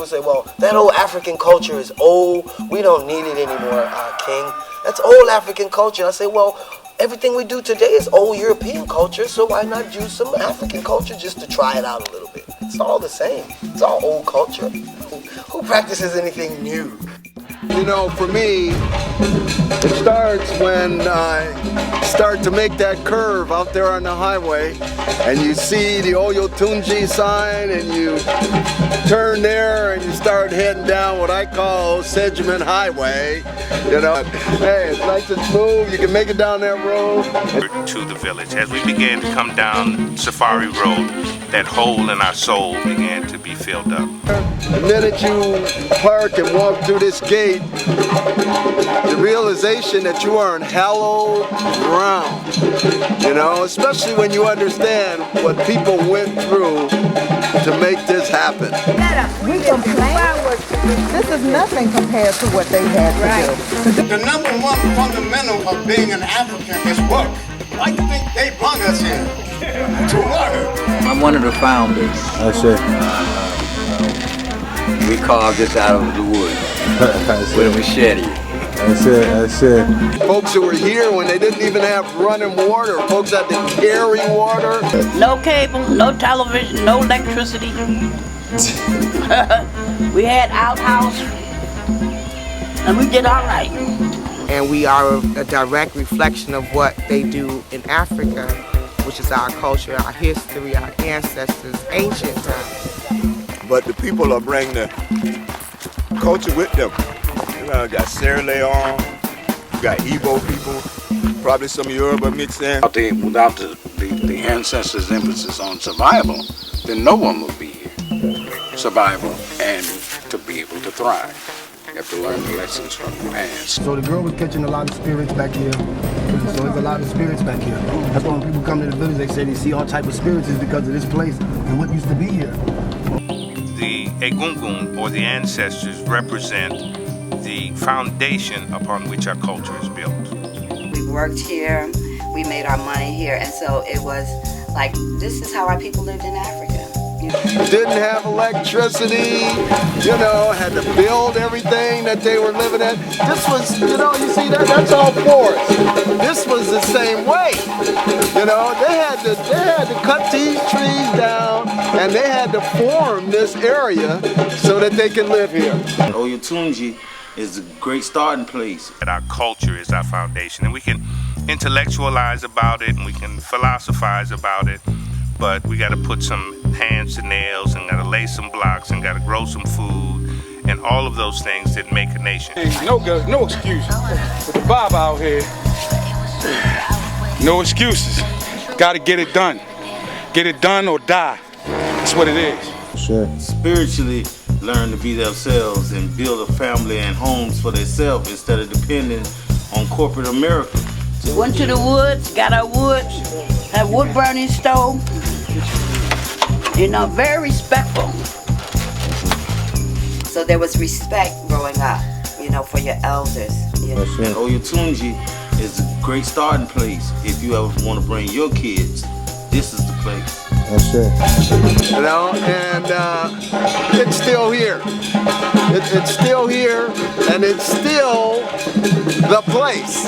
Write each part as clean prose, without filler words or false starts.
people say, well, that old African culture is old. We don't need it anymore, King. That's old African culture. I say, well, everything we do today is old European culture, so why not use some African culture just to try it out a little bit? It's all the same. It's all old culture. Who practices anything new? You know, for me, it starts when I start to make that curve out there on the highway and you see the Oyotunji sign and you turn there and you start heading down what I call Sedgman Highway. You know, hey, it's nice and smooth. You can make it down that road. To the village. As we began to come down Safari Road, that hole in our soul began to be filled up. The minute you park and walk through this gate, the realization that you are in hallowed ground, you know, especially when you understand what people went through to make this happen. We complain. This is nothing compared to what they had to do. The number one fundamental of being an African is work. Why do you think they brought us here? To work. I'm one of the founders. That's it. We carved this out of the wood with a machete. That's it, that's it. Folks who were here when they didn't even have running water, folks had to carry water. No cable, no television, no electricity. We had outhouse, and we did all right. And we are a direct reflection of what they do in Africa, which is our culture, our history, our ancestors, ancient times. But the people are bringing the culture with them. You know, got Sierra Leone, you got Igbo people, probably some Yoruba mixed in. Without the ancestors' emphasis on survival, then no one would be here. Survival and to be able to thrive. You have to learn the lessons from the past. So the girl was catching a lot of spirits back here. So there's a lot of spirits back here. That's why when people come to the village, they say they see all type of spirits is because of this place and what used to be here. The Egungun, or the ancestors, represent the foundation upon which our culture is built. We worked here, we made our money here, and so it was like, this is how our people lived in Africa. Didn't have electricity, you know, had to build everything that they were living in. This was, you know, you see that's all forest. This was the same way. You know, they had to cut these trees down and they had to form this area so that they can live here. Oyotunji is a great starting place. Our culture is our foundation, and we can intellectualize about it and we can philosophize about it, but we got to put some hands to nails and got to lay some blocks and got to grow some food and all of those things that make a nation. No excuse. With the Bob out here, no excuses. Got to get it done. Get it done or die. That's what it is. Sure. Spiritually learn to be themselves and build a family and homes for themselves instead of depending on corporate America. Went to the woods, got our wood, had wood burning stove. You know, very respectful. So there was respect growing up, you know, for your elders. You know. And Oyotunji is a great starting place. If you ever want to bring your kids, this is the place. That's it. You know, and it's still here. It's still here, and it's still the place.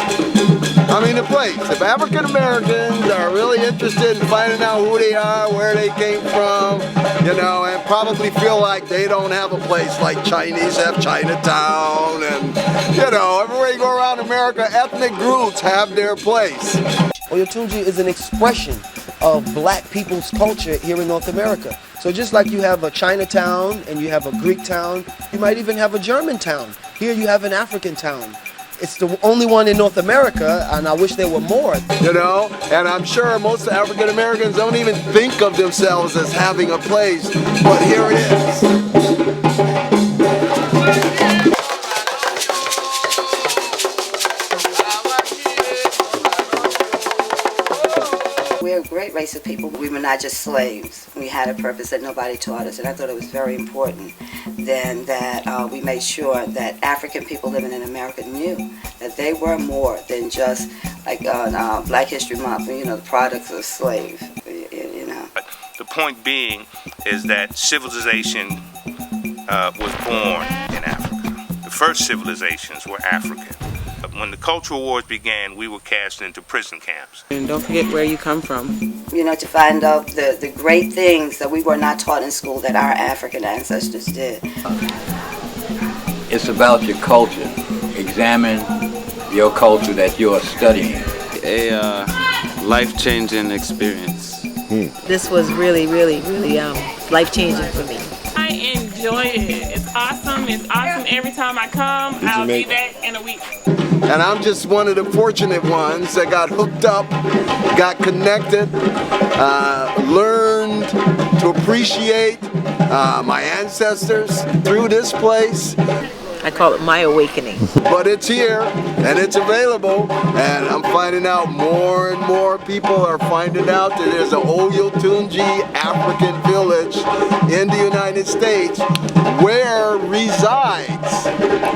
I mean, the place. If African Americans are really interested in finding out who they are, where they came from, you know, and probably feel like they don't have a place like Chinese have Chinatown, and, you know, everywhere you go around America, ethnic groups have their place. Oyotunji is an expression of black people's culture here in North America. So just like you have a Chinatown and you have a Greek town, you might even have a German town. Here you have an African town. It's the only one in North America, and I wish there were more. You know, and I'm sure most African Americans don't even think of themselves as having a place, but here it is. We're a great race of people. We were not just slaves. We had a purpose that nobody taught us, and I thought it was very important then that we made sure that African people living in America knew that they were more than just like on Black History Month, you know, the products of slaves, you know. The point being is that civilization was born in Africa. The first civilizations were African. When the cultural wars began, we were cast into prison camps. And don't forget where you come from. You know, to find out the great things that we were not taught in school that our African ancestors did. It's about your culture. Examine your culture that you're studying. A life-changing experience. This was really, really, really life-changing for me. I enjoy it. It's awesome. It's awesome every time I come. I'll be back in a week. And I'm just one of the fortunate ones that got hooked up, got connected, learned to appreciate my ancestors through this place. I call it my awakening. But it's here and it's available, and I'm finding out more and more people are finding out that there's an Oyotunji African village in the United States where resides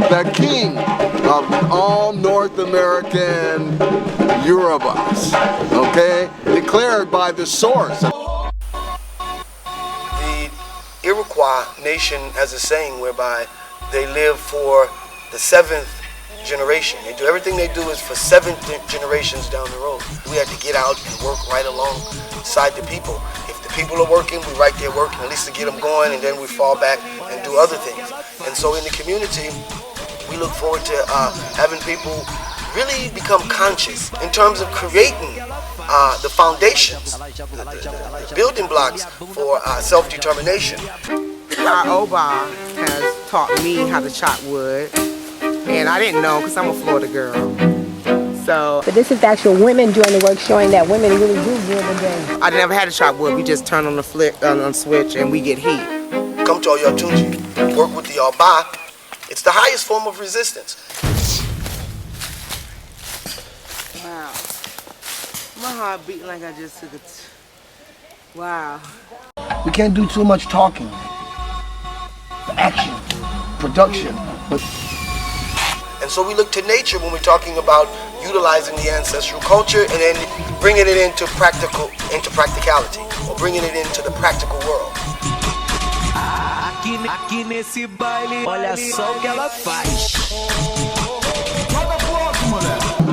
the king of all North American Yorubas, okay? Declared by the source. The Iroquois nation has a saying whereby they live for the 7th generation. They do everything they do is for 7 generations down the road. We have to get out and work right alongside the people. If the people are working, we right there working, at least to get them going, and then we fall back and do other things. And so in the community, we look forward to having people really become conscious in terms of creating the foundations, the building blocks for self-determination. Our Oba has taught me how to chop wood, and I didn't know because I'm a Florida girl. So, but this is the actual women doing the work, showing that women really do build the game. I never had to chop wood. We just turn on the switch and we get heat. Come to Oyotunji, work with the Oba. It's the highest form of resistance. Wow. My heart beating like I just took it. Wow. We can't do too much talking. Action, production. And so we look to nature when we're talking about utilizing the ancestral culture and then bringing it into practicality, or bringing it into the practical world. Aqui nesse baile, olha só o que ela faz.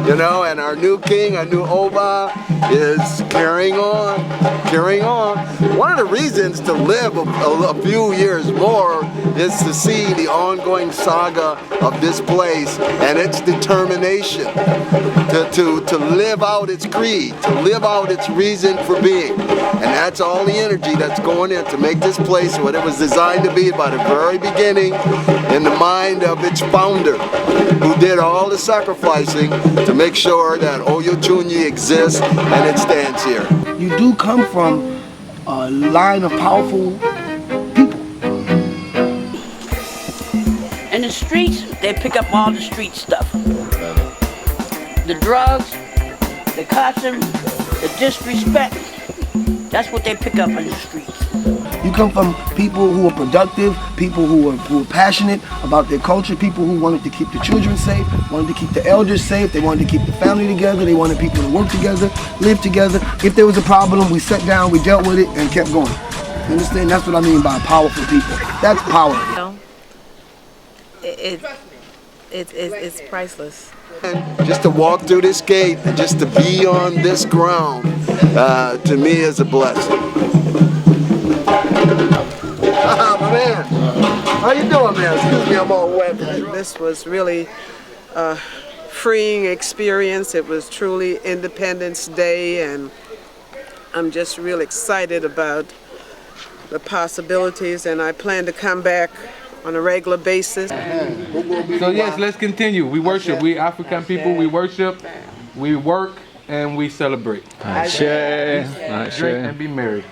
You know, and our new king, our new Oba, is carrying on. One of the reasons to live a few years more is to see the ongoing saga of this place and its determination to live out its creed, to live out its reason for being. And that's all the energy that's going in to make this place what it was designed to be by the very beginning in the mind of its founder, who did all the sacrificing to make sure that Oyotunji exists and it stands here. You do come from a line of powerful people. In the streets, they pick up all the street stuff. The drugs, the cussing, the disrespect, that's what they pick up in the streets. You come from people who are productive, people who are passionate about their culture, people who wanted to keep the children safe, wanted to keep the elders safe, they wanted to keep the family together, they wanted people to work together, live together. If there was a problem, we sat down, we dealt with it, and kept going. You understand? That's what I mean by powerful people. That's power. It's priceless. And just to walk through this gate and just to be on this ground, to me is a blessing. My man, how you doing, man? Excuse me, I'm all wet. This was really a freeing experience. It was truly Independence Day, and I'm just real excited about the possibilities, and I plan to come back on a regular basis. So yes, let's continue. We worship. We African people, we worship, we work, and we celebrate. Ashe. Drink and be merry.